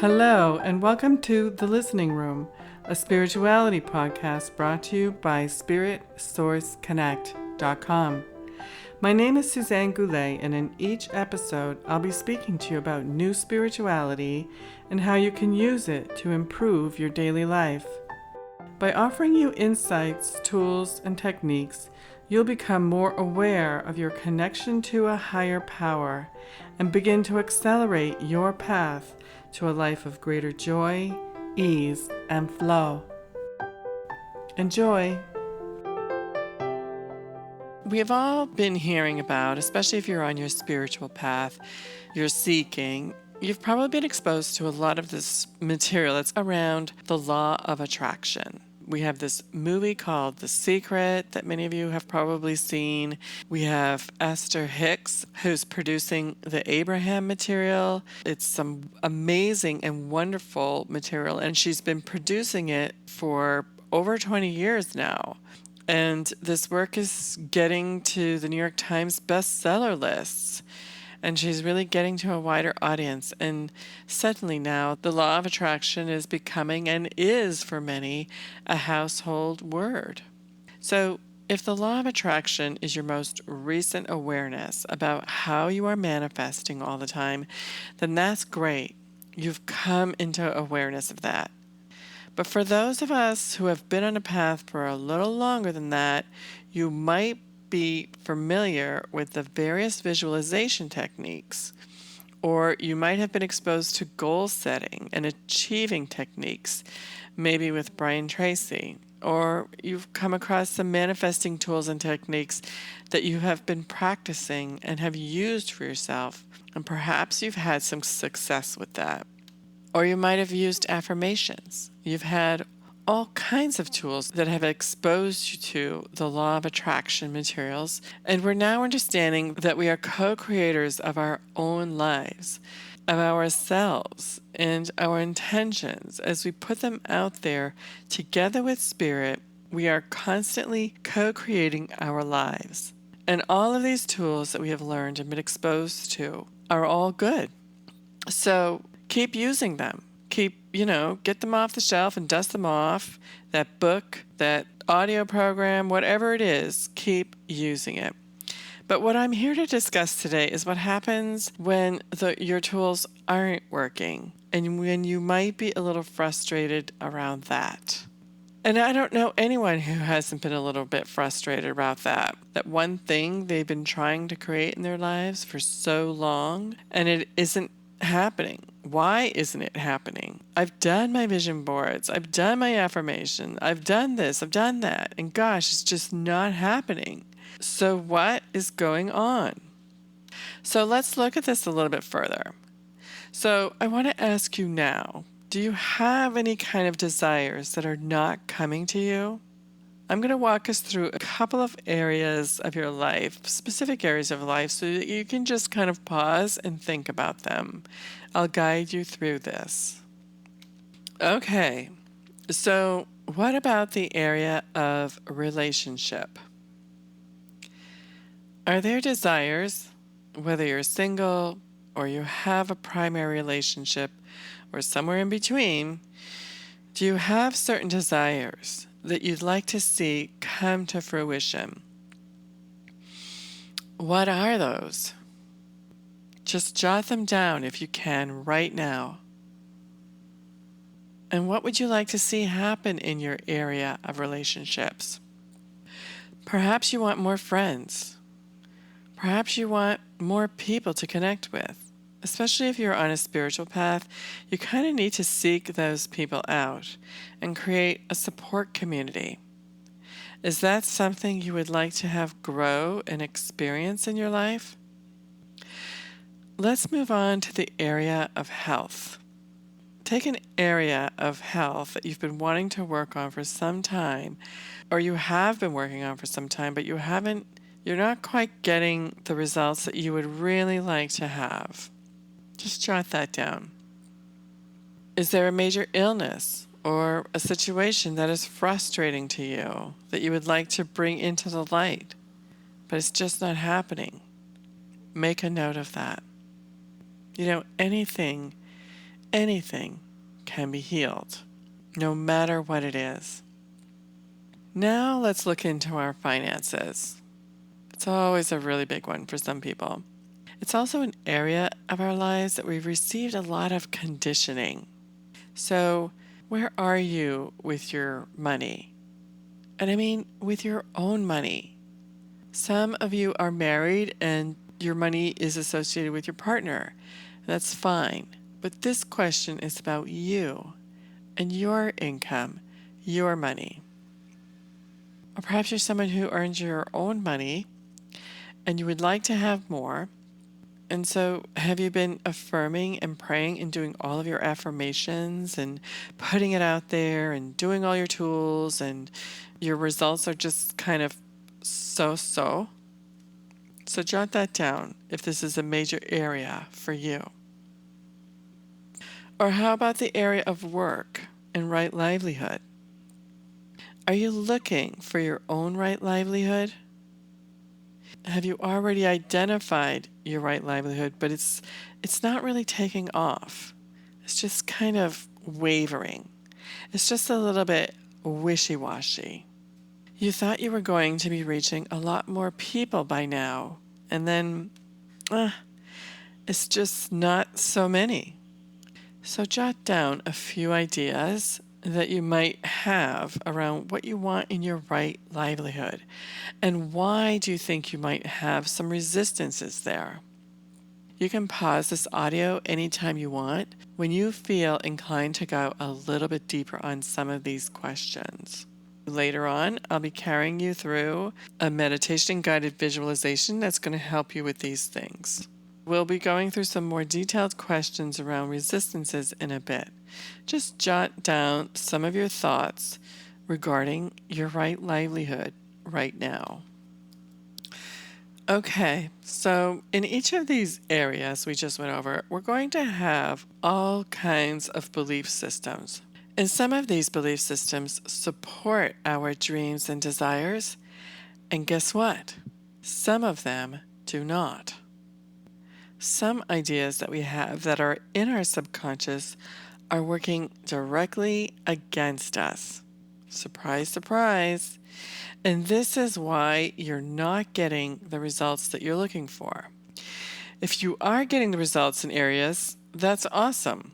Hello, and welcome to The Listening Room, a spirituality podcast brought to you by SpiritSourceConnect.com. My name is Suzanne Goulet, and in each episode, I'll be speaking to you about new spirituality and how you can use it to improve your daily life. By offering you insights, tools, and techniques, you'll become more aware of your connection to a higher power and begin to accelerate your path to a life of greater joy, ease, and flow. Enjoy! We have all been hearing about, especially if you're on your spiritual path, you're seeking, you've probably been exposed to a lot of this material that's around the law of attraction. We have this movie called The Secret that many of you have probably seen. We have Esther Hicks, who's producing the Abraham material. It's some amazing and wonderful material, and she's been producing it for over 20 years now. And this work is getting to the New York Times bestseller lists. And she's really getting to a wider audience. And suddenly now, the law of attraction is becoming, and is for many, a household word. So if the law of attraction is your most recent awareness about how you are manifesting all the time, then that's great. You've come into awareness of that. But for those of us who have been on a path for a little longer than that, you might be familiar with the various visualization techniques, or you might have been exposed to goal setting and achieving techniques, maybe with Brian Tracy, or you've come across some manifesting tools and techniques that you have been practicing and have used for yourself, and perhaps you've had some success with that. Or you might have used affirmations. You've had all kinds of tools that have exposed you to the law of attraction materials, and we're now understanding that we are co-creators of our own lives, of ourselves, and our intentions. As we put them out there together with Spirit, we are constantly co-creating our lives. And all of these tools that we have learned and been exposed to are all good. So keep using them. Get them off the shelf and dust them off. That book, that audio program, whatever it is, keep using it. But what I'm here to discuss today is what happens when your tools aren't working and when you might be a little frustrated around that. And I don't know anyone who hasn't been a little bit frustrated about that. That one thing they've been trying to create in their lives for so long and it isn't happening. Why isn't it happening? I've done my vision boards. I've done my affirmation. I've done this. I've done that. And gosh, it's just not happening. So what is going on? So let's look at this a little bit further. So I want to ask you now, do you have any kind of desires that are not coming to you? I'm going to walk us through a couple of areas of your life, specific areas of life, so that you can just kind of pause and think about them. I'll guide you through this. Okay, so what about the area of relationship? Are there desires, whether you're single or you have a primary relationship or somewhere in between, do you have certain desires that you'd like to see come to fruition? What are those? Just jot them down if you can right now. And what would you like to see happen in your area of relationships? Perhaps you want more friends. Perhaps you want more people to connect with. Especially if you're on a spiritual path, you kind of need to seek those people out and create a support community. Is that something you would like to have grow and experience in your life? Let's move on to the area of health. Take an area of health that you've been wanting to work on for some time, or you have been working on for some time, but you're not quite getting the results that you would really like to have. Just jot that down. Is there a major illness or a situation that is frustrating to you that you would like to bring into the light, but it's just not happening? Make a note of that. Anything anything can be healed, no matter what it is. Now let's look into our finances. It's always a really big one for some people. It's also an area of our lives that we've received a lot of conditioning. So, where are you with your money? And I mean, with your own money. Some of you are married and your money is associated with your partner. That's fine. But this question is about you and your income, your money. Or perhaps you're someone who earns your own money and you would like to have more. And so, have you been affirming and praying and doing all of your affirmations and putting it out there and doing all your tools, and your results are just kind of so so? So, jot that down if this is a major area for you. Or, how about the area of work and right livelihood? Are you looking for your own right livelihood? Have you already identified your right livelihood, but it's not really taking off? It's just kind of wavering. It's just a little bit wishy-washy. You thought you were going to be reaching a lot more people by now, and then it's just not so many. So jot down a few ideas that you might have around what you want in your right livelihood, and why do you think you might have some resistances there. You can pause this audio anytime you want when you feel inclined to go a little bit deeper on some of these questions. Later on, I'll be carrying you through a meditation guided visualization that's going to help you with these things. We'll be going through some more detailed questions around resistances in a bit. Just jot down some of your thoughts regarding your right livelihood right now. Okay, so in each of these areas we just went over, we're going to have all kinds of belief systems. And some of these belief systems support our dreams and desires. And guess what? Some of them do not. Some ideas that we have that are in our subconscious are working directly against us. Surprise, surprise. And this is why you're not getting the results that you're looking for. If you are getting the results in areas, that's awesome.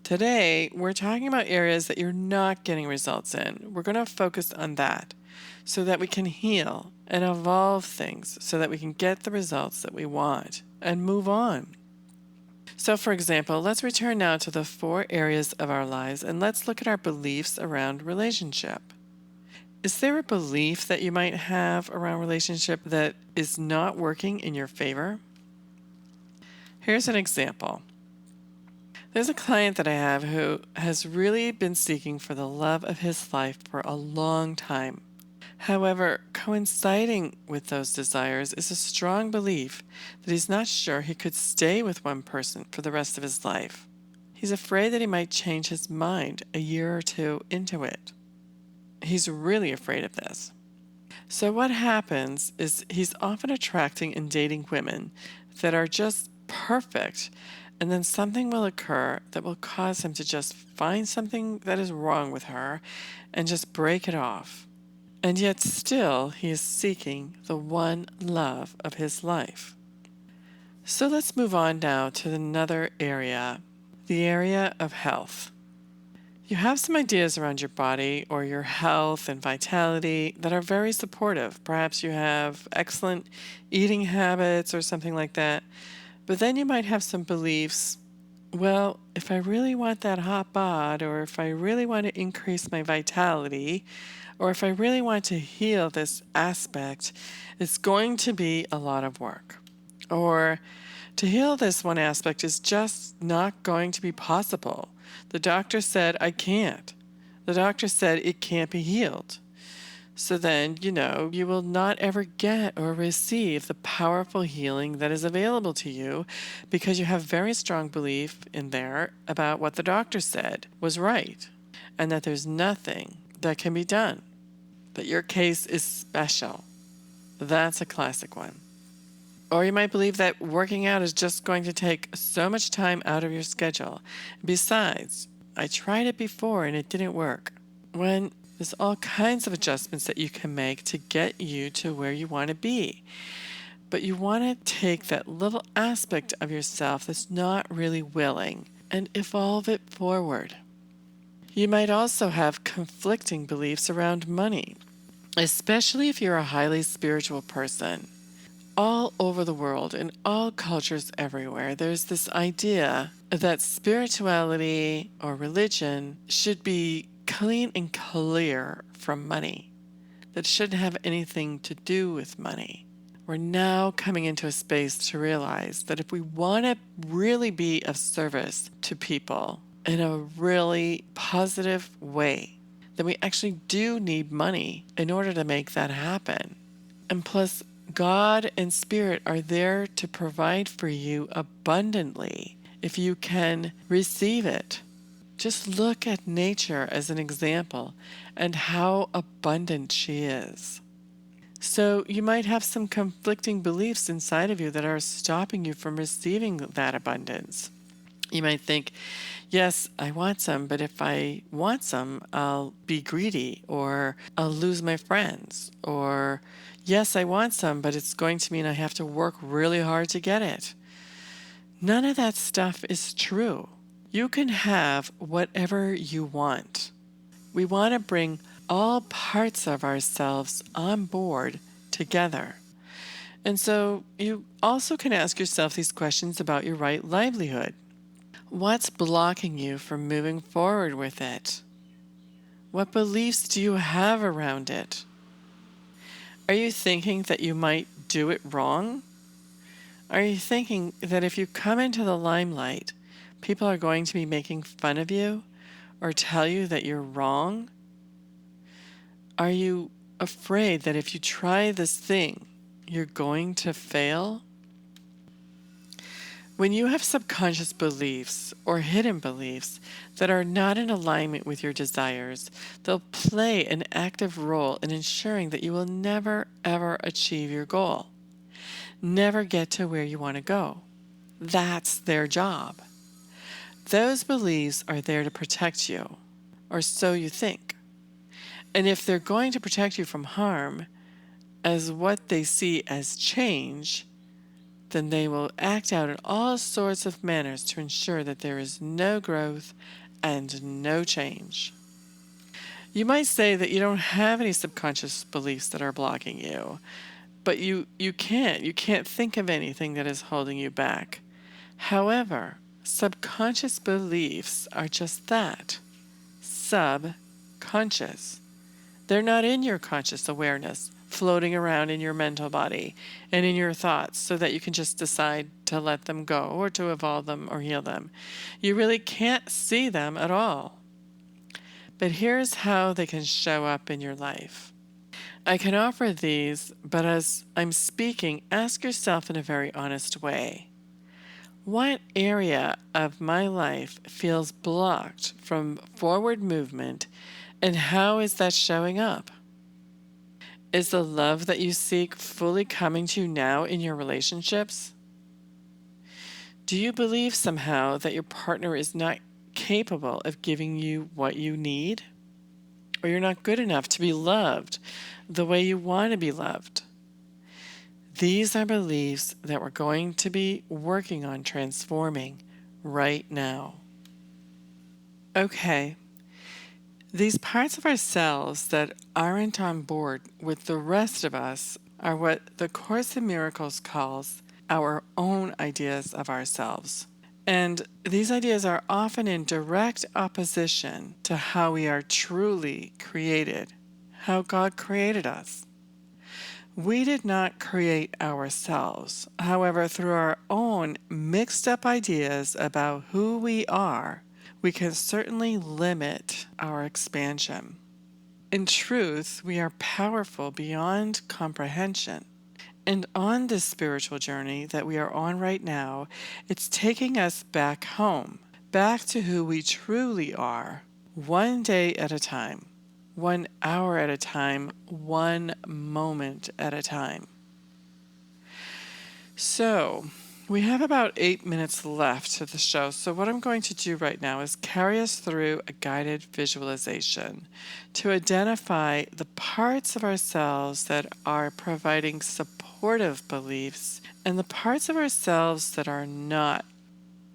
Today, we're talking about areas that you're not getting results in. We're going to focus on that so that we can heal and evolve things so that we can get the results that we want and move on. So, for example, let's return now to the 4 areas of our lives and let's look at our beliefs around relationship. Is there a belief that you might have around relationship that is not working in your favor? Here's an example. There's a client that I have who has really been seeking for the love of his life for a long time. However, coinciding with those desires is a strong belief that he's not sure he could stay with one person for the rest of his life. He's afraid that he might change his mind a year or 2 into it. He's really afraid of this. So what happens is he's often attracting and dating women that are just perfect, and then something will occur that will cause him to just find something that is wrong with her and just break it off. And yet still he is seeking the one love of his life. So let's move on now to another area, the area of health. You have some ideas around your body or your health and vitality that are very supportive. Perhaps you have excellent eating habits or something like that. But then you might have some beliefs, well, if I really want that hot bod, or if I really want to increase my vitality, or if I really want to heal this aspect, it's going to be a lot of work. Or to heal this one aspect is just not going to be possible. The doctor said I can't. The doctor said it can't be healed. So then, you will not ever get or receive the powerful healing that is available to you because you have very strong belief in there about what the doctor said was right and that there's nothing that can be done. But your case is special. That's a classic one. Or you might believe that working out is just going to take so much time out of your schedule. Besides, I tried it before and it didn't work. When there's all kinds of adjustments that you can make to get you to where you want to be. But you want to take that little aspect of yourself that's not really willing and evolve it forward. You might also have conflicting beliefs around money, especially if you're a highly spiritual person. All over the world, in all cultures everywhere, there's this idea that spirituality or religion should be clean and clear from money, that shouldn't have anything to do with money. We're now coming into a space to realize that if we want to really be of service to people in a really positive way, then we actually do need money in order to make that happen. And plus, God and Spirit are there to provide for you abundantly if you can receive it. Just look at nature as an example and how abundant she is. So you might have some conflicting beliefs inside of you that are stopping you from receiving that abundance. You might think, yes, I want some, but if I want some, I'll be greedy or I'll lose my friends. Or, yes, I want some, but it's going to mean I have to work really hard to get it. None of that stuff is true. You can have whatever you want. We want to bring all parts of ourselves on board together. And so you also can ask yourself these questions about your right livelihood. What's blocking you from moving forward with it? What beliefs do you have around it? Are you thinking that you might do it wrong? Are you thinking that if you come into the limelight, people are going to be making fun of you or tell you that you're wrong? Are you afraid that if you try this thing, you're going to fail? When you have subconscious beliefs or hidden beliefs that are not in alignment with your desires, they'll play an active role in ensuring that you will never, ever achieve your goal, never get to where you want to go. That's their job. Those beliefs are there to protect you, or so you think. And if they're going to protect you from harm, as what they see as change, then they will act out in all sorts of manners to ensure that there is no growth and no change. You might say that you don't have any subconscious beliefs that are blocking you, but you can't think of anything that is holding you back. However, subconscious beliefs are just that, subconscious. They're not in your conscious awareness, floating around in your mental body and in your thoughts so that you can just decide to let them go or to evolve them or heal them. You really can't see them at all. But here's how they can show up in your life. I can offer these, but as I'm speaking, ask yourself in a very honest way. What area of my life feels blocked from forward movement, and how is that showing up? Is the love that you seek fully coming to you now in your relationships? Do you believe somehow that your partner is not capable of giving you what you need? Or you're not good enough to be loved the way you want to be loved? These are beliefs that we're going to be working on transforming right now. Okay. These parts of ourselves that aren't on board with the rest of us are what the Course in Miracles calls our own ideas of ourselves. And these ideas are often in direct opposition to how we are truly created, how God created us. We did not create ourselves. However, through our own mixed up ideas about who we are, we can certainly limit our expansion. In truth, we are powerful beyond comprehension. And on this spiritual journey that we are on right now, it's taking us back home, back to who we truly are, one day at a time, 1 hour at a time, one moment at a time. So, we have about 8 minutes left to the show. So, what I'm going to do right now is carry us through a guided visualization to identify the parts of ourselves that are providing supportive beliefs and the parts of ourselves that are not,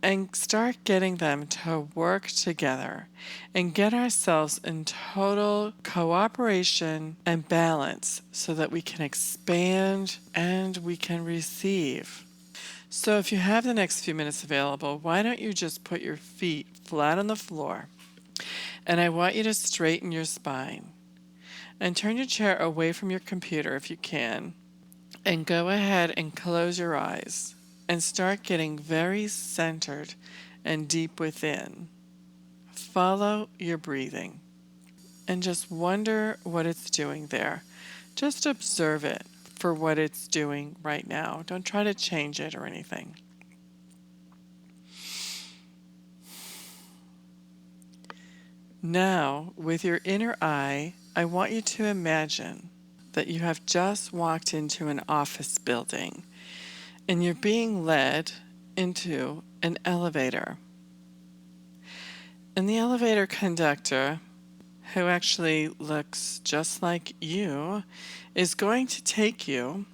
and start getting them to work together and get ourselves in total cooperation and balance so that we can expand and we can receive. So, if you have the next few minutes available, why don't you just put your feet flat on the floor? And I want you to straighten your spine and turn your chair away from your computer if you can. And go ahead and close your eyes and start getting very centered and deep within. Follow your breathing and just wonder what it's doing there. Just observe it for what it's doing right now. Don't try to change it or anything. Now, with your inner eye, I want you to imagine that you have just walked into an office building and you're being led into an elevator. And the elevator conductor, who actually looks just like you, is going to take you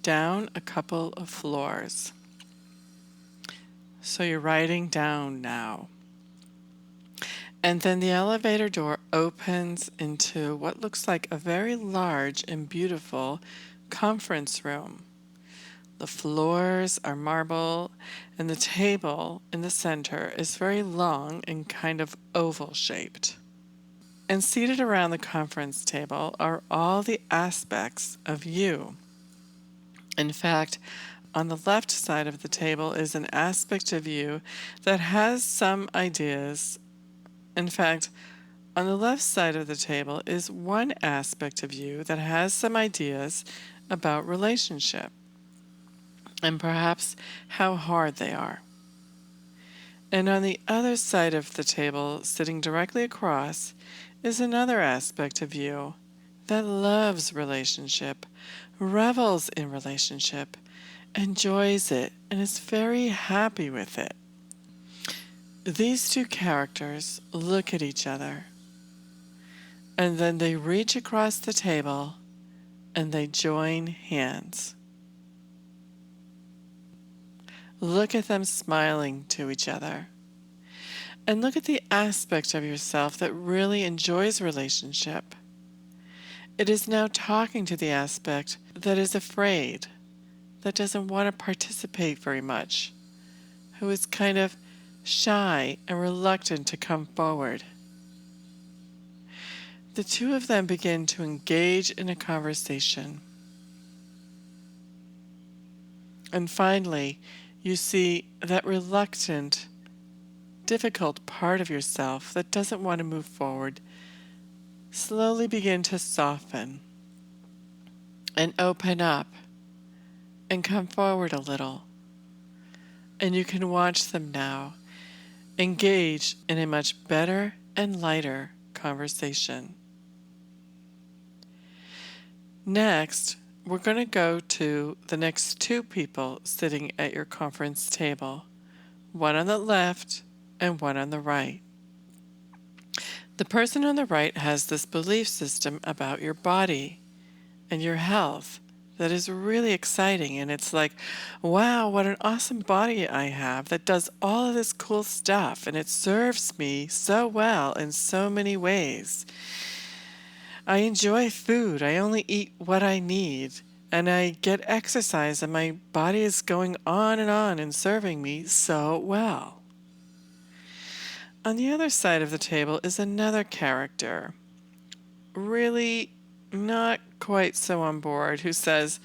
down a couple of floors. So you're writing down now. And then the elevator door opens into what looks like a very large and beautiful conference room. The floors are marble, and the table in the center is very long and kind of oval shaped. And seated around the conference table are all the aspects of you. In fact, on the left side of the table is an aspect of you that has some ideas. In fact, on the left side of the table is one aspect of you that has some ideas about relationship and perhaps how hard they are. And on the other side of the table, sitting directly across, is another aspect of you that loves relationship, revels in relationship, enjoys it, and is very happy with it. These two characters look at each other, and then they reach across the table and they join hands. Look at them smiling to each other. And look at the aspect of yourself that really enjoys relationship. It is now talking to the aspect that is afraid, that doesn't want to participate very much, who is kind of shy and reluctant to come forward. The two of them begin to engage in a conversation. And finally, you see that reluctant, difficult part of yourself that doesn't want to move forward slowly begin to soften and open up and come forward a little. And you can watch them now engage in a much better and lighter conversation. Next, we're going to go to the next two people sitting at your conference table, one on the left and one on the right. The person on the right has this belief system about your body and your health that is really exciting. And it's like, wow, what an awesome body I have that does all of this cool stuff. And it serves me so well in so many ways. I enjoy food. I only eat what I need. And I get exercise, and my body is going on and serving me so well. On the other side of the table is another character, really not quite so on board, who says,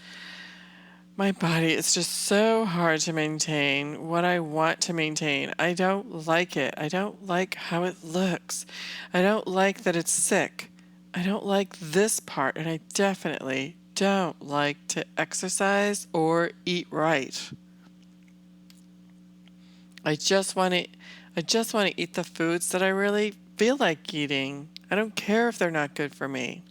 my body is just so hard to maintain what I want to maintain. I don't like it. I don't like how it looks. I don't like that it's sick. I don't like this part, and I definitely don't like to exercise or eat right. I just want to eat the foods that I really feel like eating. I don't care if they're not good for me.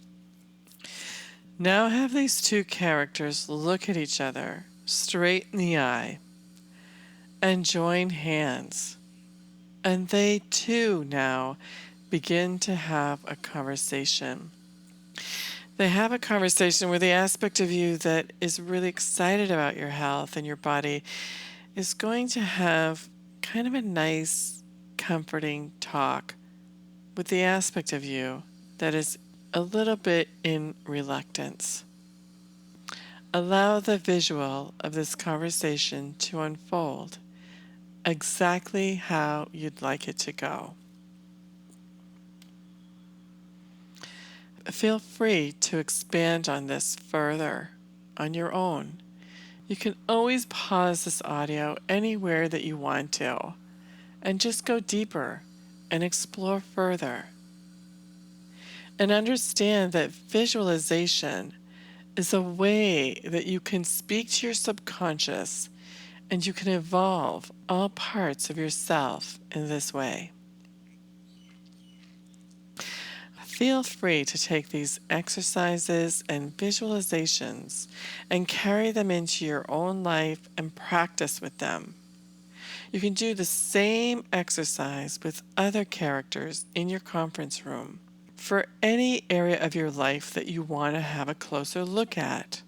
Now have these two characters look at each other, straight in the eye and join hands. And they too now begin to have a conversation. They have a conversation where the aspect of you that is really excited about your health and your body is going to have kind of a nice, comforting talk with the aspect of you that is a little bit in reluctance. Allow the visual of this conversation to unfold exactly how you'd like it to go. Feel free to expand on this further on your own. You can always pause this audio anywhere that you want to and just go deeper and explore further. And understand that visualization is a way that you can speak to your subconscious and you can evolve all parts of yourself in this way. Feel free to take these exercises and visualizations and carry them into your own life and practice with them. You can do the same exercise with other characters in your conference room for any area of your life that you want to have a closer look at.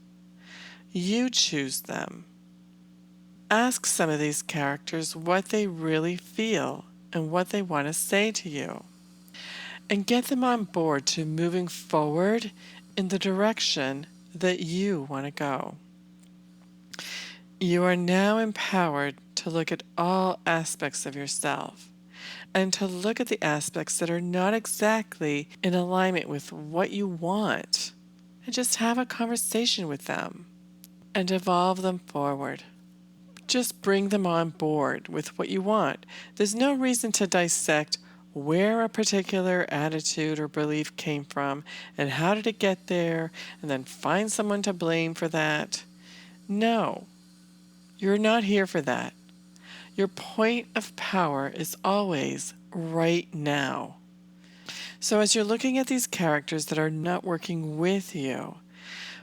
You choose them. Ask some of these characters what they really feel and what they want to say to you. And get them on board to moving forward in the direction that you want to go. You are now empowered to look at all aspects of yourself and to look at the aspects that are not exactly in alignment with what you want and just have a conversation with them and evolve them forward. Just bring them on board with what you want. There's no reason to dissect where a particular attitude or belief came from and how did it get there and then find someone to blame for that. No, you're not here for that. Your point of power is always right now. So as you're looking at these characters that are not working with you,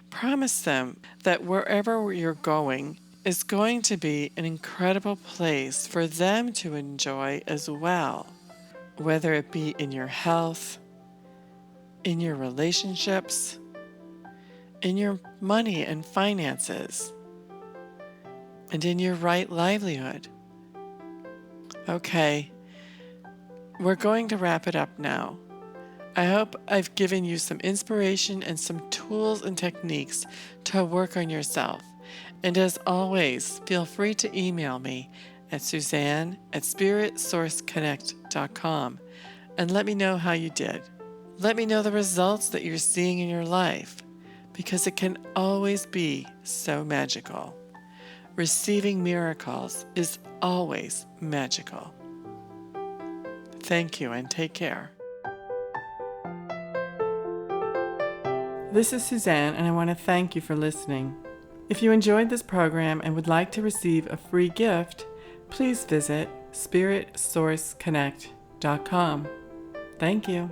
promise them that wherever you're going is going to be an incredible place for them to enjoy as well. Whether it be in your health, in your relationships, in your money and finances, and in your right livelihood. Okay, we're going to wrap it up now. I hope I've given you some inspiration and some tools and techniques to work on yourself. And as always, feel free to email me at Suzanne@spiritsourceconnect.com and let me know how you did. Let me know the results that you're seeing in your life, because it can always be so magical. Receiving miracles is always magical. Thank you and take care. This is Suzanne, and I want to thank you for listening. If you enjoyed this program and would like to receive a free gift, please visit spiritsourceconnect.com. Thank you.